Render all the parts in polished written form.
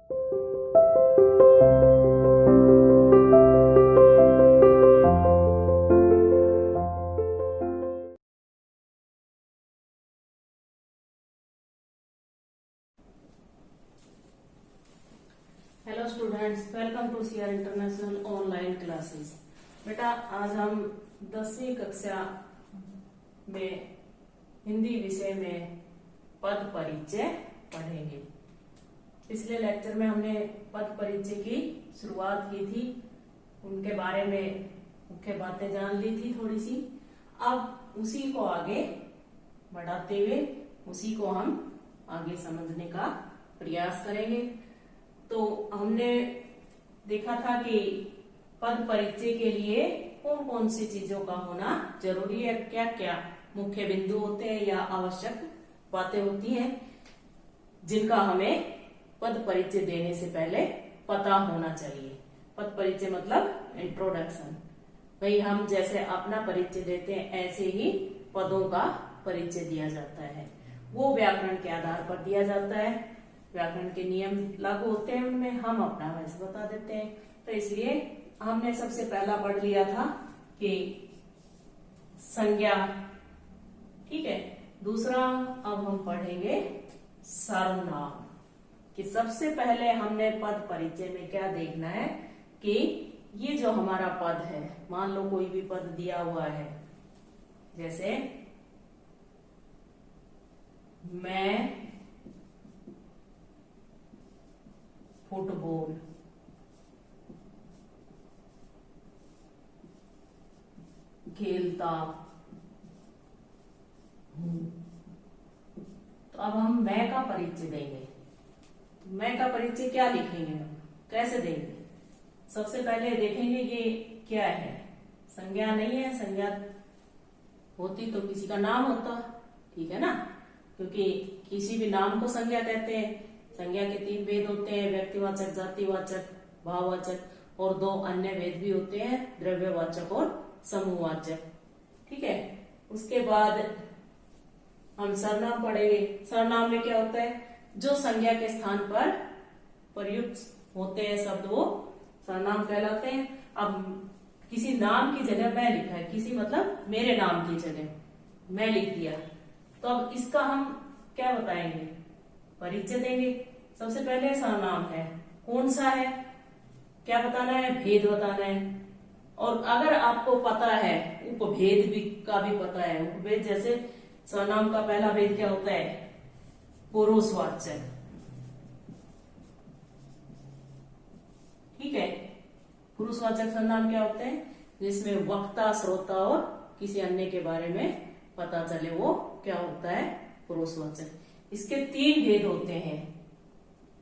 Hello students, welcome to CR international online classes. बेटा, आज हम 10वीं कक्षा में हिंदी विषय में पद परिचय पढ़ेंगे। पिछले लेक्चर में हमने पद परिचय की शुरुआत की थी, उनके बारे में मुख्य बातें जान ली थी थोड़ी सी। अब उसी को आगे बढ़ाते हुए उसी को हम आगे समझने का प्रयास करेंगे। तो हमने देखा था कि पद परिचय के लिए कौन कौन सी चीजों का होना जरूरी है, क्या क्या मुख्य बिंदु होते हैं या आवश्यक बातें होती हैं जिनका हमें पद परिचय देने से पहले पता होना चाहिए। पद परिचय मतलब इंट्रोडक्शन। भाई, हम जैसे अपना परिचय देते हैं ऐसे ही पदों का परिचय दिया जाता है। वो व्याकरण के आधार पर दिया जाता है, व्याकरण के नियम लागू होते हैं उनमें, हम अपना वैसे बता देते हैं। तो इसलिए हमने सबसे पहला पढ़ लिया था कि संज्ञा, ठीक है। दूसरा अब हम पढ़ेंगे सर्वनाम। कि सबसे पहले हमने पद परिचय में क्या देखना है कि ये जो हमारा पद है, मान लो कोई भी पद दिया हुआ है, जैसे मैं फुटबॉल, खेलता हूं। तो अब हम मैं का परिचय देंगे। मैं का परिचय क्या लिखेंगे, हम कैसे देंगे? सबसे पहले देखेंगे ये क्या है। संज्ञा नहीं है, संज्ञा होती तो किसी का नाम होता, ठीक है ना, क्योंकि किसी भी नाम को संज्ञा कहते हैं। संज्ञा के 3 भेद होते हैं, व्यक्तिवाचक, जातिवाचक, भाववाचक, और 2 अन्य भेद भी होते हैं, द्रव्यवाचक और समूहवाचक, ठीक है। उसके बाद हम सर्वनाम पढ़ेंगे। सर्वनाम में क्या होता है, जो संज्ञा के स्थान पर प्रयुक्त होते हैं शब्द वो सर्वनाम कहलाते हैं। अब किसी नाम की जगह मैं लिखा है, किसी मतलब मेरे नाम की जगह मैं लिख दिया, तो अब इसका हम क्या बताएंगे, परिचय देंगे। सबसे पहले सर्वनाम है, कौन सा है, क्या बताना है, भेद बताना है। और अगर आपको पता है उपभेद भी का भी पता है, उपभेद जैसे सर्वनाम का पहला भेद क्या होता है, पुरुषवाचक, ठीक है। पुरुषवाचक सर्वनाम क्या होते हैं, जिसमें वक्ता, श्रोता और किसी अन्य के बारे में पता चले, वो क्या होता है, पुरुषवाचक। इसके 3 भेद होते हैं,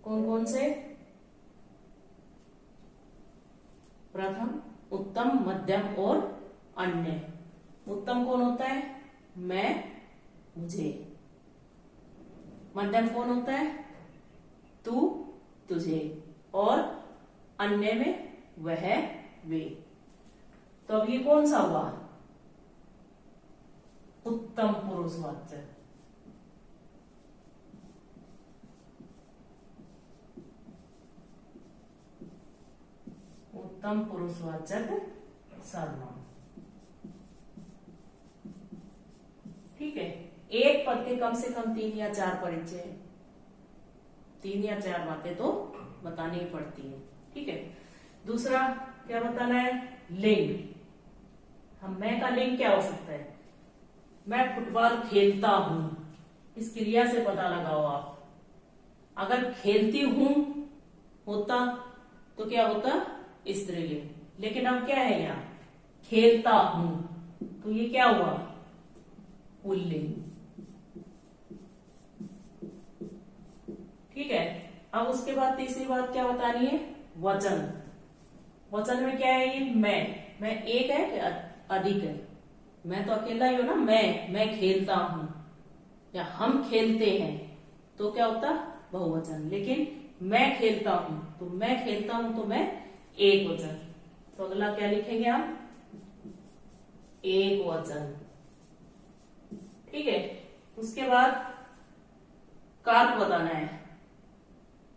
कौन कौन से? प्रथम, उत्तम, मध्यम और अन्य। उत्तम कौन होता है, मैं, मुझे। मध्यम कौन होता है, तू, तुझे। और अन्य में वह, वे। तो अब ये कौन सा हुआ, उत्तम पुरुषवाचक। उत्तम पुरुषवाचक सर्वनाम, ठीक है। एक पद के कम से कम 3 या 4 परिचय, 3 या 4 बातें तो बतानी ही पड़ती है, ठीक है। दूसरा क्या बताना है, लिंग। हम मैं का लिंग क्या हो सकता है, मैं फुटबॉल खेलता हूं, इस क्रिया से पता लगाओ आप। अगर खेलती हूं होता तो क्या होता, स्त्रीलिंग। लेकिन अब क्या है, यहाँ खेलता हूं, तो ये क्या हुआ, पुल्लिंग, ठीक है। अब उसके बाद तीसरी बात क्या बतानी है, वचन। वचन में क्या है, ये मैं एक है कि अधिक है? मैं तो अकेला ही हूं ना, मैं खेलता हूं या हम खेलते हैं, तो क्या होता, बहुवचन। लेकिन मैं खेलता हूं, तो मैं खेलता हूं तो मैं एक वचन। तो अगला क्या लिखेंगे आप, एक वचन, ठीक है। उसके बाद कारक बताना है।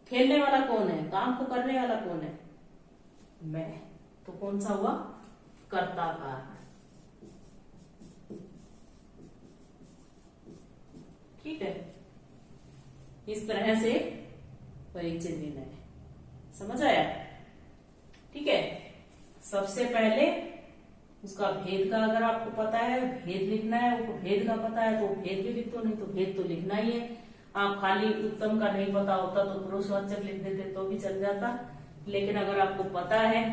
खेलने वाला कौन है, काम को करने वाला कौन है, मैं। तो कौन सा हुआ, कर्ता कार। ठीक है, इस तरह से परिचय देना है, समझ आया। ठीक है, सबसे पहले उसका भेद का अगर आपको पता है, भेद लिखना है, वो भेद का पता है तो भेद भी लिख दो, नहीं तो भेद तो लिखना ही है। आप खाली उत्तम का नहीं पता होता तो पुरुषवाचक लिख देते तो भी चल जाता, लेकिन अगर आपको पता है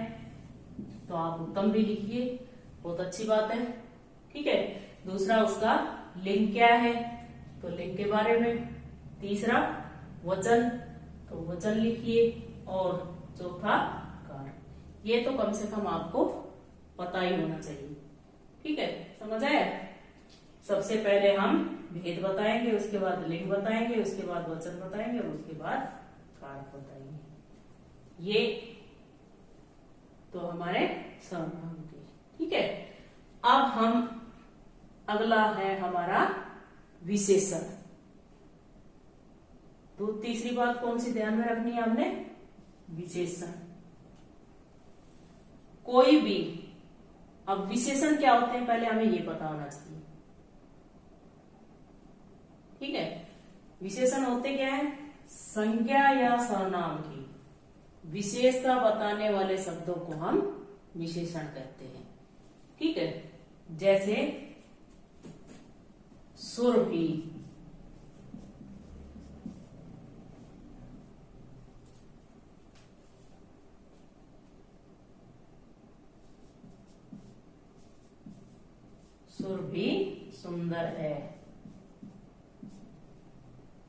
तो आप उत्तम भी लिखिए, बहुत अच्छी बात है। ठीक है, दूसरा उसका लिंग क्या है, तो लिंग के बारे में। तीसरा वचन, तो वचन लिखिए, और चौथा कार। ये तो कम से कम आपको पता ही होना चाहिए। ठीक है, समझ आया। सबसे पहले हम भेद बताएंगे, उसके बाद लिंग बताएंगे, उसके बाद वचन बताएंगे, और उसके बाद कारक बताएंगे। ये तो हमारे सर्वनाम के। ठीक है, अब हम अगला है हमारा विशेषण। तो तीसरी बात कौन सी ध्यान में रखनी है हमने, विशेषण। कोई भी, अब विशेषण क्या होते हैं पहले हमें ये पता होना चाहिए। ठीक है, विशेषण होते क्या है, संज्ञा या सर्वनाम की विशेषता बताने वाले शब्दों को हम विशेषण कहते हैं। ठीक है, जैसे सुरभि, सुरभि सुंदर है,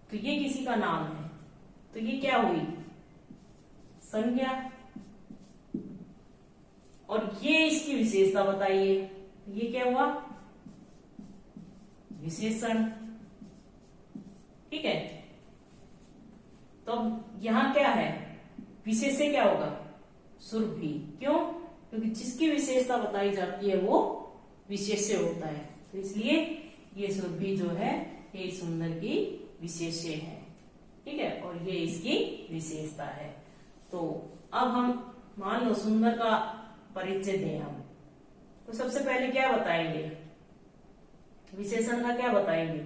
तो ये किसी का नाम है, तो ये क्या हुई, संज्ञा। और ये इसकी विशेषता बताइए, ये क्या हुआ, विशेषण। ठीक है, तो यहां क्या है, विशेष्य क्या होगा, सुरभि। क्यों, क्योंकि जिसकी विशेषता बताई जाती है वो विशेष्य होता है, तो इसलिए ये सुरभि जो है ये सुंदर की विशेष्य है। ठीक है, और ये इसकी विशेषता है। तो अब हम मान लो सुंदर का परिचय दें हम, तो सबसे पहले क्या बताएंगे, विशेषण का क्या बताएंगे,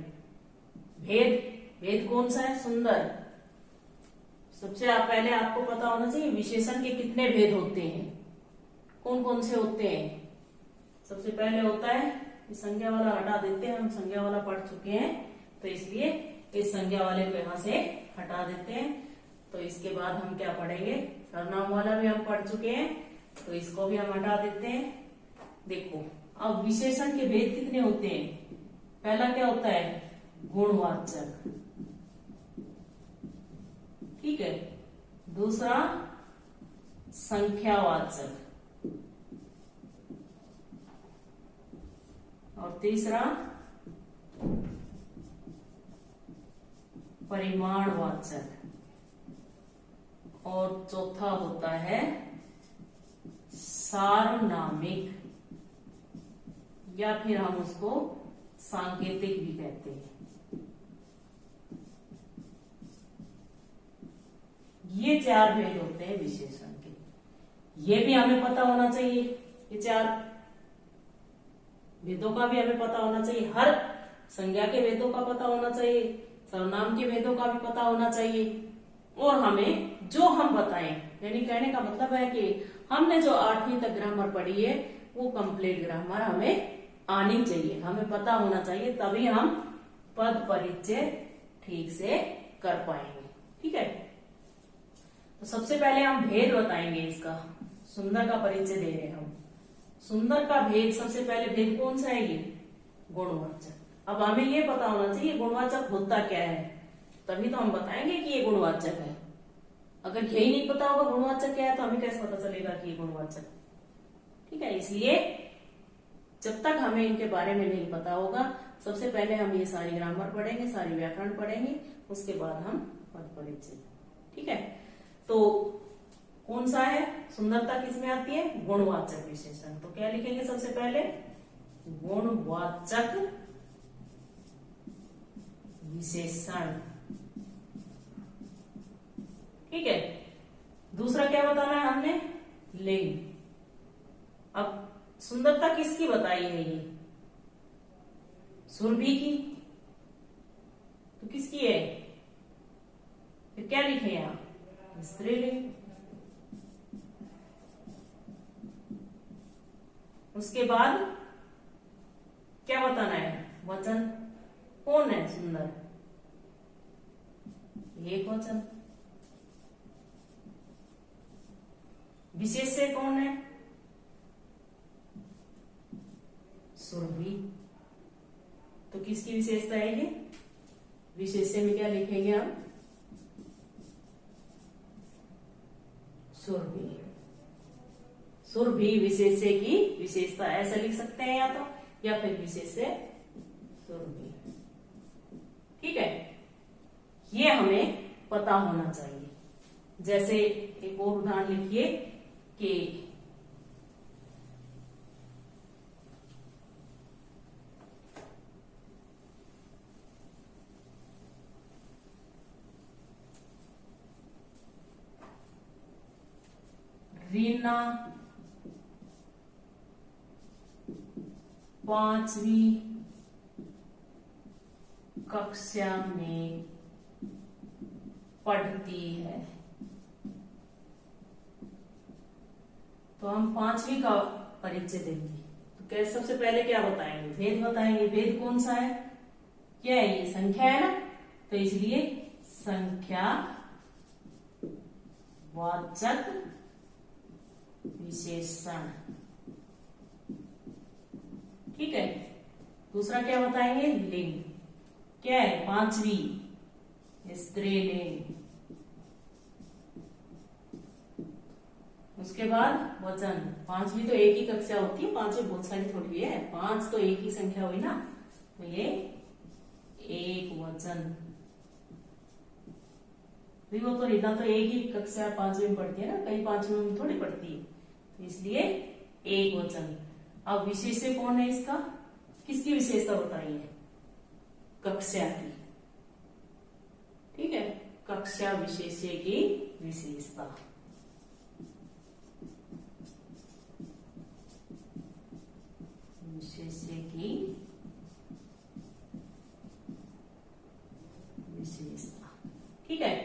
भेद। भेद कौन सा है, सुंदर। सबसे पहले आपको पता होना चाहिए विशेषण के कितने भेद होते हैं, कौन कौन से होते हैं। सबसे पहले होता है, इस संज्ञा वाला हटा देते हैं, हम संज्ञा वाला पढ़ चुके हैं तो इसलिए इस संज्ञा वाले को यहां से हटा देते हैं। तो इसके बाद हम क्या पढ़ेंगे, सर्वनाम वाला भी हम पढ़ चुके हैं तो इसको भी हम हटा देते हैं। देखो अब विशेषण के भेद कितने होते हैं, पहला क्या होता है, गुणवाचक। ठीक है, दूसरा संख्यावाचक, और तीसरा परिमाणवाचक, और चौथा होता है सार्वनामिक, या फिर हम उसको सांकेतिक भी कहते हैं। ये चार भेद होते हैं विशेषण के, ये भी हमें पता होना चाहिए। ये चार भेदों का भी हमें पता होना चाहिए, हर संज्ञा के भेदों का पता होना चाहिए, सर्वनाम के भेदों का भी पता होना चाहिए। और हमें जो हम बताएं, यानी कहने का मतलब है कि हमने जो 8वीं तक ग्रामर पढ़ी है वो कंप्लीट ग्रामर हमें आनी चाहिए, हमें पता होना चाहिए, तभी हम पद परिचय ठीक से कर पाएंगे। ठीक है, तो सबसे पहले हम भेद बताएंगे इसका, सुंदर का परिचय दे रहे हैं हम। सुंदर का भेद, सबसे पहले भेद कौन सा है, ये गुणवाचक। अब हमें ये पता होना चाहिए गुणवाचक होता क्या है, तभी तो हम बताएंगे कि ये गुणवाचक है। अगर यही नहीं पता होगा गुणवाचक क्या है तो हमें कैसे पता चलेगा कि ये गुणवाचक। ठीक है, इसलिए जब तक हमें इनके बारे में नहीं पता होगा, सबसे पहले हम ये सारी ग्रामर पढ़ेंगे, सारी व्याकरण पढ़ेंगे, उसके बाद हम पद परिचय। ठीक है, तो कौन सा है, सुंदरता किसमें आती है, गुणवाचक विशेषण। तो क्या लिखेंगे सबसे पहले, गुणवाचक विशेषण। ठीक है। दूसरा क्या बताना है हमने, लिंग। अब सुंदरता किसकी बताई है, ये सुरभि की, तो किसकी है, फिर क्या लिखे यहां, स्त्रीलिंग। उसके बाद क्या बताना है, वचन। कौन है सुंदर, एक वचन। विशेष्य कौन है, सुरभि, तो किसकी विशेषता है ये, विशेष्य में क्या लिखेंगे हम, सुरभि। सुरभि विशेष्य की विशेषता, ऐसा लिख सकते हैं या तो, या फिर विशेष्य सुरभि। ठीक है, ये हमें पता होना चाहिए। जैसे एक और उदाहरण लिखिए कि रीना 5वीं कक्षा में पढ़ती है। तो हम 5वीं का परिचय देंगे, तो कैसे, सबसे पहले क्या बताएंगे, भेद बताएंगे। भेद कौन सा है, क्या है, ये संख्या है ना, तो इसलिए संख्या वाचक विशेषण। ठीक है। दूसरा क्या बताएंगे, लिंग। क्या है, 5वीं स्त्रीलिंग। उसके बाद वचन, 5वीं तो एक ही कक्षा होती है, 5वीं बहुत सारी थोड़ी है, 5 तो एक ही संख्या हुई ना, तो ये एक वचन। वो तो रीना तो एक ही कक्षा 5वीं में पढ़ती है ना, कई 5वीं में थोड़ी पढ़ती है, तो इसलिए एक वचन। अब विशेष्य कौन है इसका, किसकी विशेषता बताई है, कक्षा की। ठीक है, कक्षा विशेष्य की विशेषता। विशेष्य की विशेषता। ठीक है,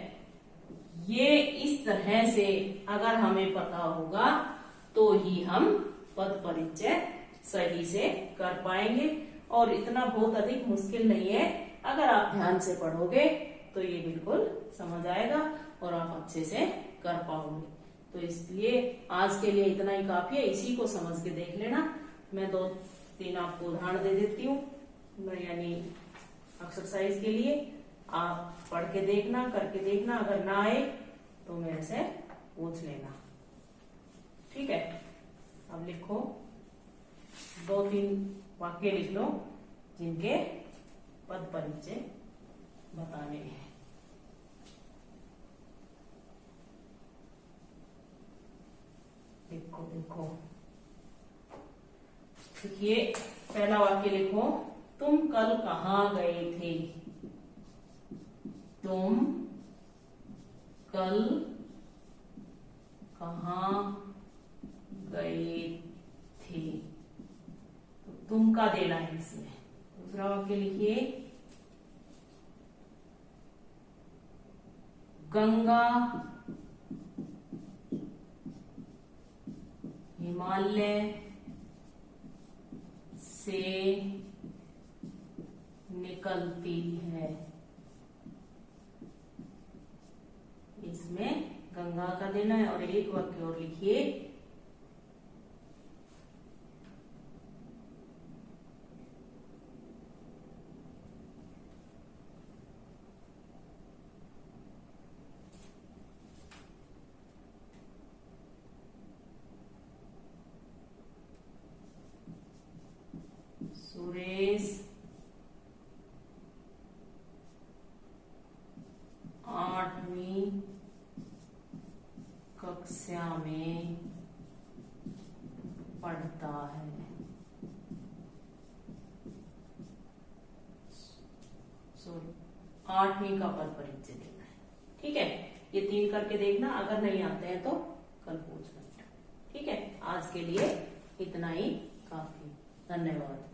ये इस तरह से अगर हमें पता होगा तो ही हम पद परिचय सही से कर पाएंगे। और इतना बहुत अधिक मुश्किल नहीं है, अगर आप ध्यान से पढ़ोगे तो ये बिल्कुल समझ आएगा और आप अच्छे से कर पाओगे। तो इसलिए आज के लिए इतना ही काफी है, इसी को समझ के देख लेना। मैं 2-3 आपको उदाहरण दे देती हूँ, यानी एक्सरसाइज के लिए। आप पढ़ के देखना, करके देखना, अगर ना आए तो मेरे से पूछ लेना। ठीक है, अब लिखो, 2-3 वाक्य लिख लो जिनके पद परिचय बताने हैं। लिखो लिखो, देखिए पहला वाक्य लिखो, तुम कल कहाँ गए थे। तुम कल कहाँ गए थे, तो तुम का देना है इसमें। दूसरा वाक्य लिखिए, गंगा हिमालय से निकलती है। इसमें गंगा का देना है। और एक वाक्य और लिखिए, सुरेश 8वीं कक्षा में पढ़ता है। सॉरी, 8वीं का पद परिचय देना है। ठीक है, ये 3 करके देखना, अगर नहीं आते हैं तो कल पूछना। ठीक है, आज के लिए इतना ही काफी। धन्यवाद।